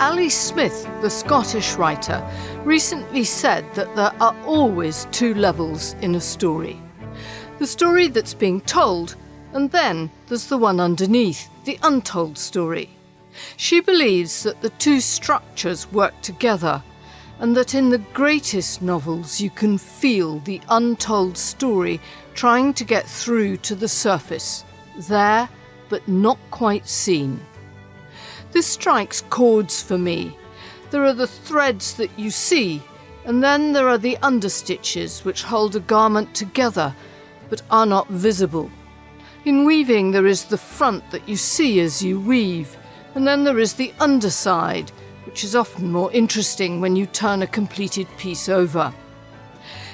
Ali Smith, the Scottish writer, recently said that there are always two levels in a story. The story that's being told, and then there's the one underneath, the untold story. She believes that the two structures work together, and that in the greatest novels you can feel the untold story trying to get through to the surface, there but not quite seen. This strikes chords for me. There are the threads that you see, and then there are the understitches which hold a garment together but are not visible. In weaving there is the front that you see as you weave, and then there is the underside, which is often more interesting when you turn a completed piece over.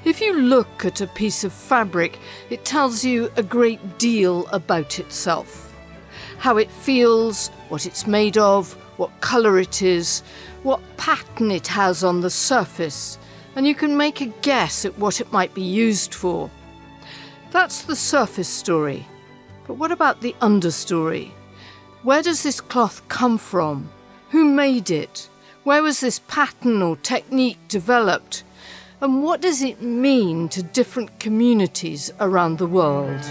If you look at a piece of fabric, it tells you a great deal about itself. How it feels, what it's made of, what colour it is, what pattern it has on the surface, and you can make a guess at what it might be used for. That's the surface story. But what about the understory? Where does this cloth come from? Who made it? Where was this pattern or technique developed? And what does it mean to different communities around the world?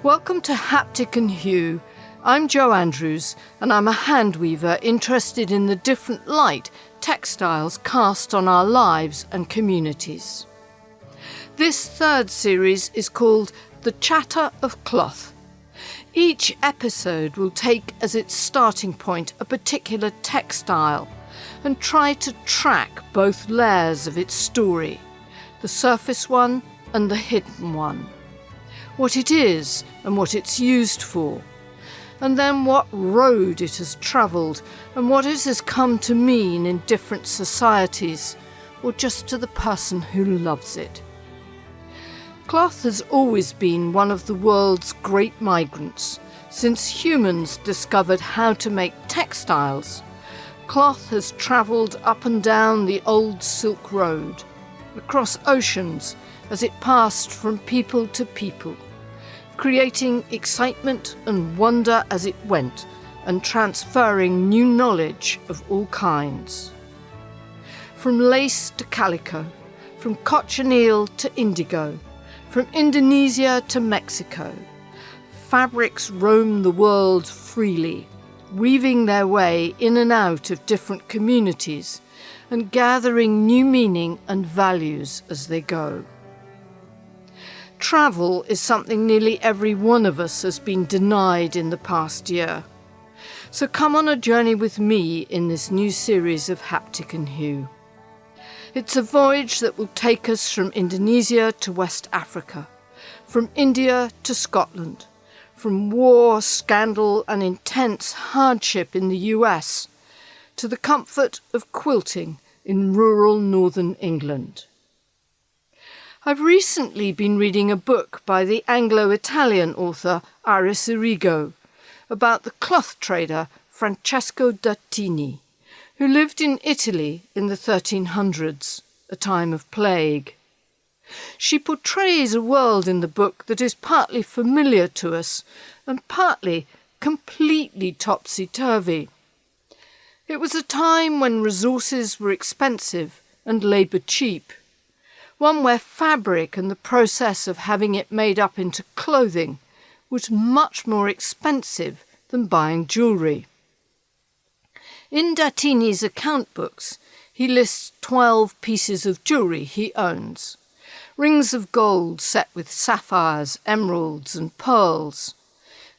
Welcome to Haptic and Hue. I'm Jo Andrews, and I'm a hand weaver interested in the different light textiles cast on our lives and communities. This third series is called The Chatter of Cloth. Each episode will take as its starting point a particular textile and try to track both layers of its story, the surface one and the hidden one. What it is and what it's used for, and then what road it has travelled and what it has come to mean in different societies, or just to the person who loves it. Cloth has always been one of the world's great migrants. Since humans discovered how to make textiles, cloth has travelled up and down the old Silk Road, across oceans as it passed from people to people, creating excitement and wonder as it went, and transferring new knowledge of all kinds. From lace to calico, from cochineal to indigo, from Indonesia to Mexico, fabrics roam the world freely, weaving their way in and out of different communities and gathering new meaning and values as they go. Travel is something nearly every one of us has been denied in the past year. So come on a journey with me in this new series of Haptic and Hue. It's a voyage that will take us from Indonesia to West Africa, from India to Scotland, from war, scandal and intense hardship in the US to the comfort of quilting in rural northern England. I've recently been reading a book by the Anglo-Italian author Iris Irigo about the cloth trader Francesco d'Attini, who lived in Italy in the 1300s, a time of plague. She portrays a world in the book that is partly familiar to us and partly completely topsy-turvy. It was a time when resources were expensive and labour cheap, one where fabric and the process of having it made up into clothing was much more expensive than buying jewellery. In d'Attini's account books, he lists 12 pieces of jewellery he owns, rings of gold set with sapphires, emeralds and pearls,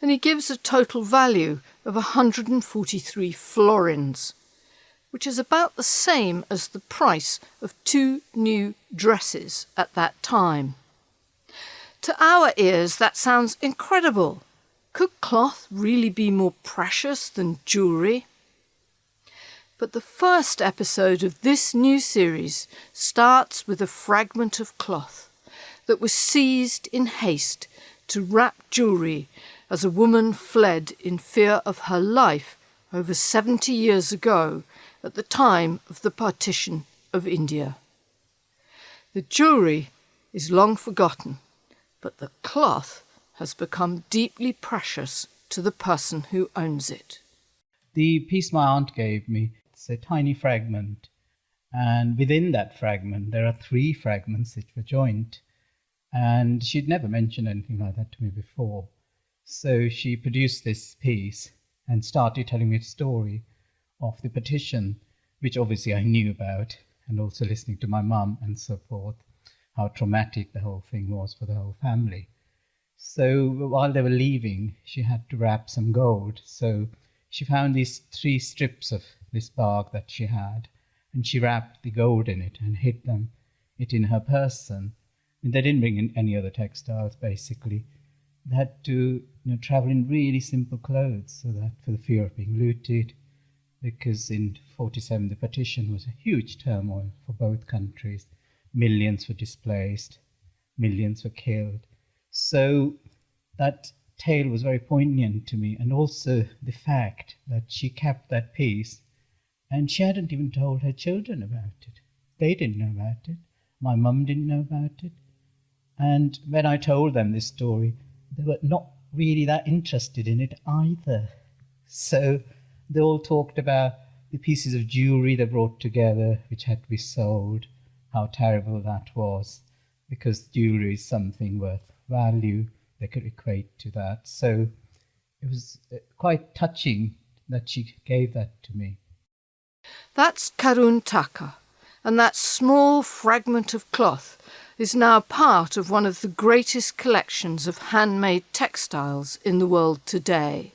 and he gives a total value of 143 florins, which is about the same as the price of 2 new dresses at that time. To our ears, that sounds incredible. Could cloth really be more precious than jewellery? But the first episode of this new series starts with a fragment of cloth that was seized in haste to wrap jewellery as a woman fled in fear of her life over 70 years ago at the time of the partition of India. The jewellery is long forgotten, but the cloth has become deeply precious to the person who owns it. The piece my aunt gave me, it's a tiny fragment. And within that fragment, there are 3 fragments which were joined. And she'd never mentioned anything like that to me before. So she produced this piece and started telling me the story of the partition, which obviously I knew about, and also listening to my mum and so forth, how traumatic the whole thing was for the whole family. So while they were leaving, she had to wrap some gold. So she found these 3 strips of this bark that she had, and she wrapped the gold in it and hid it in her person. And they didn't bring in any other textiles, basically. They had to travel in really simple clothes, so that for the fear of being looted, because in 1947 the partition was a huge turmoil for both countries. Millions were displaced, millions were killed. So that tale was very poignant to me, and also the fact that she kept that piece and she hadn't even told her children about it. They didn't know about it. My mum didn't know about it. And when I told them this story, they were not really that interested in it either. So they all talked about the pieces of jewelry they brought together, which had to be sold, how terrible that was, because jewelry is something worth value. They could equate to that. So it was quite touching that she gave that to me. That's Karun Taka, and that small fragment of cloth is now part of one of the greatest collections of handmade textiles in the world today.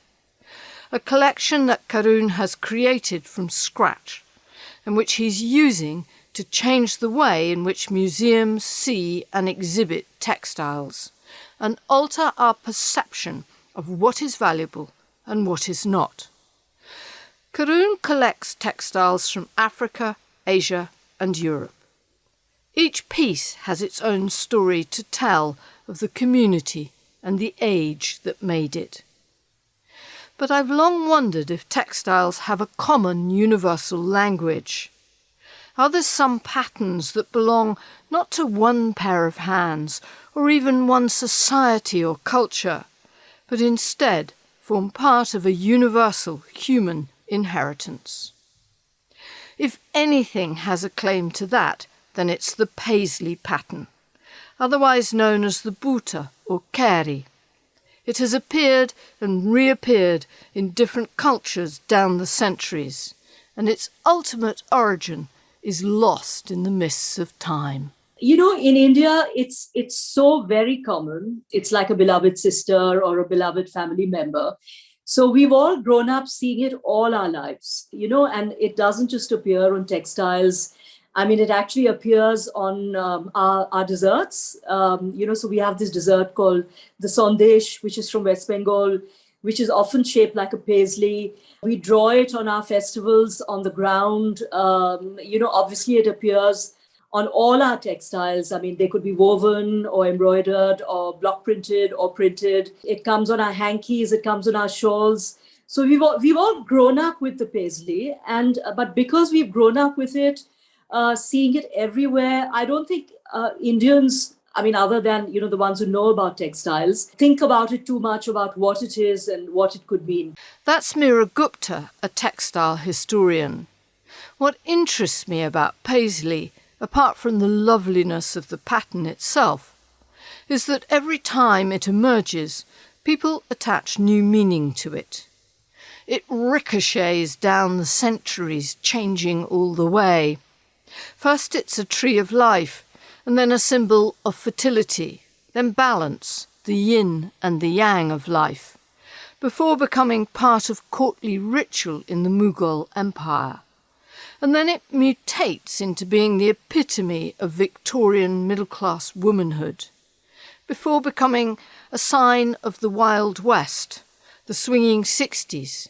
A collection that Karun has created from scratch, and which he's using to change the way in which museums see and exhibit textiles, and alter our perception of what is valuable and what is not. Karun collects textiles from Africa, Asia, and Europe. Each piece has its own story to tell of the community and the age that made it. But I've long wondered if textiles have a common universal language. Are there some patterns that belong not to one pair of hands or even one society or culture, but instead form part of a universal human inheritance? If anything has a claim to that, then it's the Paisley pattern, otherwise known as the Buta or Keri. It has appeared and reappeared in different cultures down the centuries, and its ultimate origin is lost in the mists of time. In India, it's so very common. It's like a beloved sister or a beloved family member. So we've all grown up seeing it all our lives, and it doesn't just appear on textiles. I mean, it actually appears on our desserts. So we have this dessert called the Sandesh, which is from West Bengal, which is often shaped like a paisley. We draw it on our festivals on the ground. Obviously it appears on all our textiles. I mean, they could be woven or embroidered or block printed or printed. It comes on our hankies, it comes on our shawls. So we've all grown up with the paisley, but because we've grown up with it, seeing it everywhere, I don't think Indians, other than the ones who know about textiles, think about it too much about what it is and what it could mean. That's Meera Gupta, a textile historian. What interests me about paisley, apart from the loveliness of the pattern itself, is that every time it emerges, people attach new meaning to it. It ricochets down the centuries, changing all the way. First it's a tree of life, and then a symbol of fertility, then balance, the yin and the yang of life, before becoming part of courtly ritual in the Mughal Empire. And then it mutates into being the epitome of Victorian middle-class womanhood, before becoming a sign of the Wild West, the swinging 60s,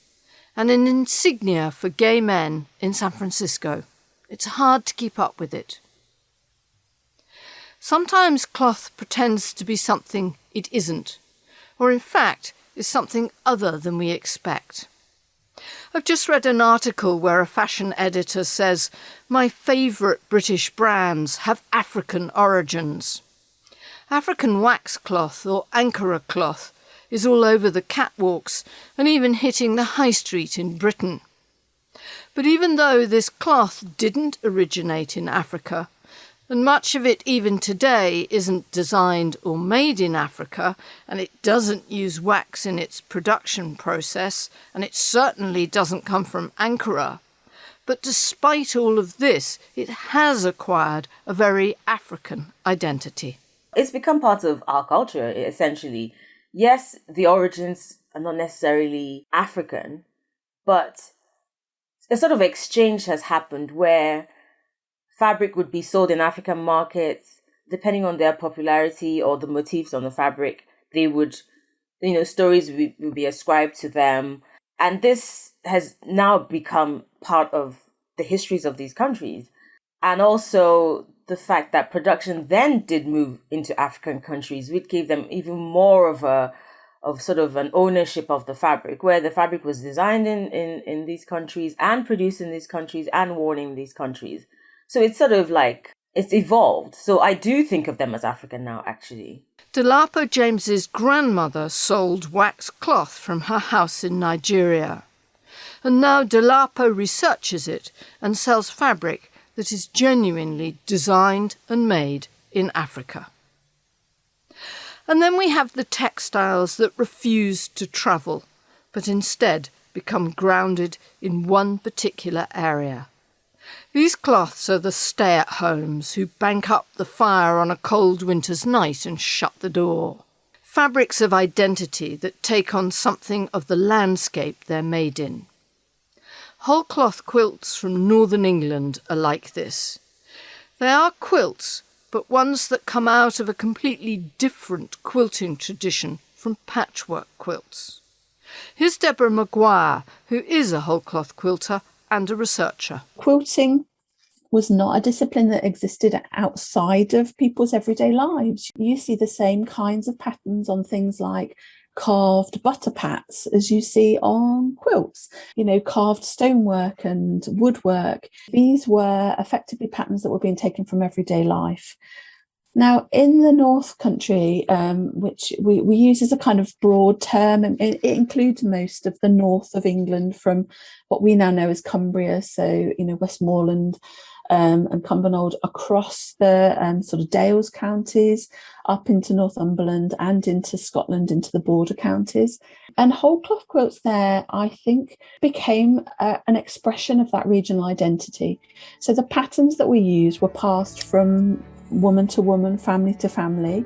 and an insignia for gay men in San Francisco. It's hard to keep up with it. Sometimes cloth pretends to be something it isn't, or in fact is something other than we expect. I've just read an article where a fashion editor says, "My favourite British brands have African origins." African wax cloth or Ankara cloth is all over the catwalks and even hitting the high street in Britain. But even though this cloth didn't originate in Africa, and much of it even today isn't designed or made in Africa, and it doesn't use wax in its production process, and it certainly doesn't come from Ankara, but despite all of this, it has acquired a very African identity. It's become part of our culture, essentially. Yes, the origins are not necessarily African, but a sort of exchange has happened where fabric would be sold in African markets. Depending on their popularity or the motifs on the fabric, they would, stories would be ascribed to them. And this has now become part of the histories of these countries. And also the fact that production then did move into African countries, which gave them even more of sort of an ownership of the fabric, where the fabric was designed in these countries and produced in these countries and worn in these countries. So it's sort of like, it's evolved. So I do think of them as African now, actually. Dolapo James's grandmother sold wax cloth from her house in Nigeria. And now Dolapo researches it and sells fabric that is genuinely designed and made in Africa. And then we have the textiles that refuse to travel, but instead become grounded in one particular area. These cloths are the stay-at-homes who bank up the fire on a cold winter's night and shut the door. Fabrics of identity that take on something of the landscape they're made in. Whole cloth quilts from northern England are like this. They are quilts, but ones that come out of a completely different quilting tradition from patchwork quilts. Here's Deborah Maguire, who is a whole cloth quilter and a researcher. Quilting was not a discipline that existed outside of people's everyday lives. You see the same kinds of patterns on things like carved butter pats as you see on quilts, carved stonework and woodwork. These were effectively patterns that were being taken from everyday life. Now, in the North Country, which we use as a kind of broad term, and it includes most of the north of England from what we now know as Cumbria, so, Westmoreland and Cumbernauld, across the sort of Dales counties, up into Northumberland and into Scotland, into the border counties. And whole cloth quilts there, I think, became an expression of that regional identity. So the patterns that we use were passed from woman to woman, family to family.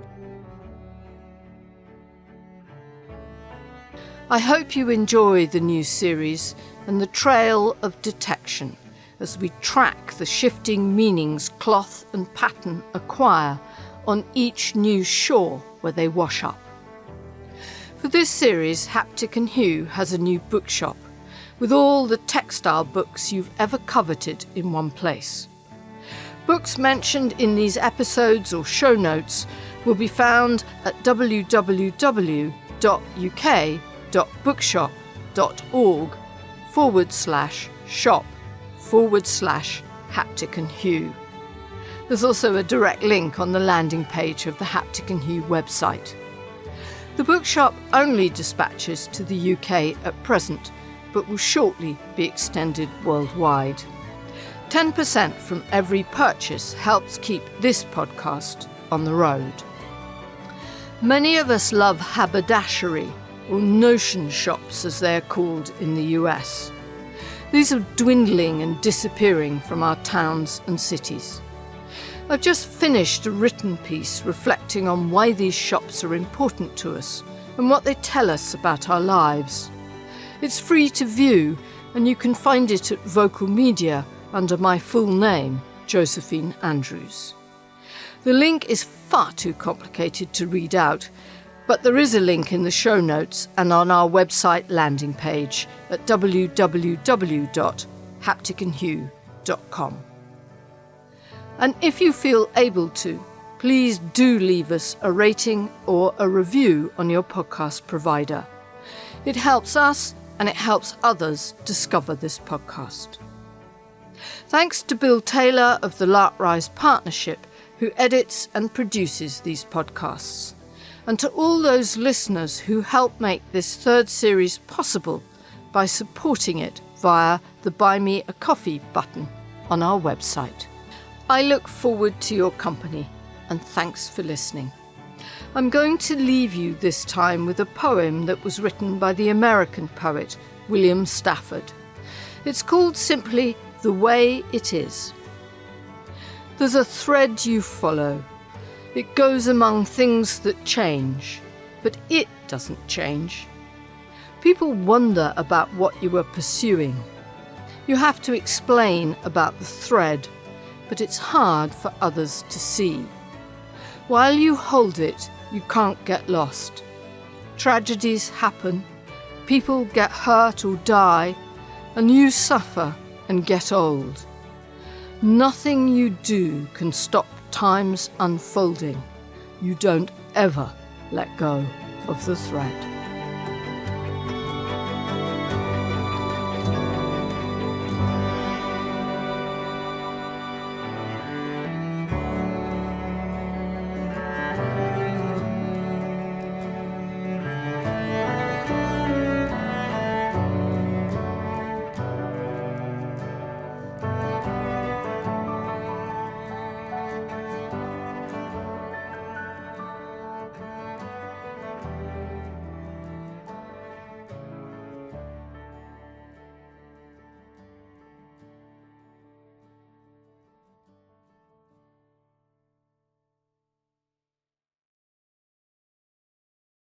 I hope you enjoy the new series and the trail of detection as we track the shifting meanings cloth and pattern acquire on each new shore where they wash up. For this series, Haptic and Hue has a new bookshop with all the textile books you've ever coveted in one place. Books mentioned in these episodes or show notes will be found at www.uk.bookshop.org/shop/Haptic and Hue. There's also a direct link on the landing page of the Haptic and Hue website. The bookshop only dispatches to the UK at present, but will shortly be extended worldwide. 10% from every purchase helps keep this podcast on the road. Many of us love haberdashery, or notion shops as they are called in the US. These are dwindling and disappearing from our towns and cities. I've just finished a written piece reflecting on why these shops are important to us and what they tell us about our lives. It's free to view, and you can find it at Vocal Media under my full name, Josephine Andrews. The link is far too complicated to read out, but there is a link in the show notes and on our website landing page at www.hapticandhue.com. And if you feel able to, please do leave us a rating or a review on your podcast provider. It helps us and it helps others discover this podcast. Thanks to Bill Taylor of the Lark Rise Partnership who edits and produces these podcasts, and to all those listeners who help make this third series possible by supporting it via the Buy Me a Coffee button on our website. I look forward to your company, and thanks for listening. I'm going to leave you this time with a poem that was written by the American poet William Stafford. It's called simply The Way It Is. There's a thread you follow. It goes among things that change, but it doesn't change. People wonder about what you are pursuing. You have to explain about the thread, but it's hard for others to see. While you hold it, you can't get lost. Tragedies happen, people get hurt or die, and you suffer and get old. Nothing you do can stop time's unfolding. You don't ever let go of the thread.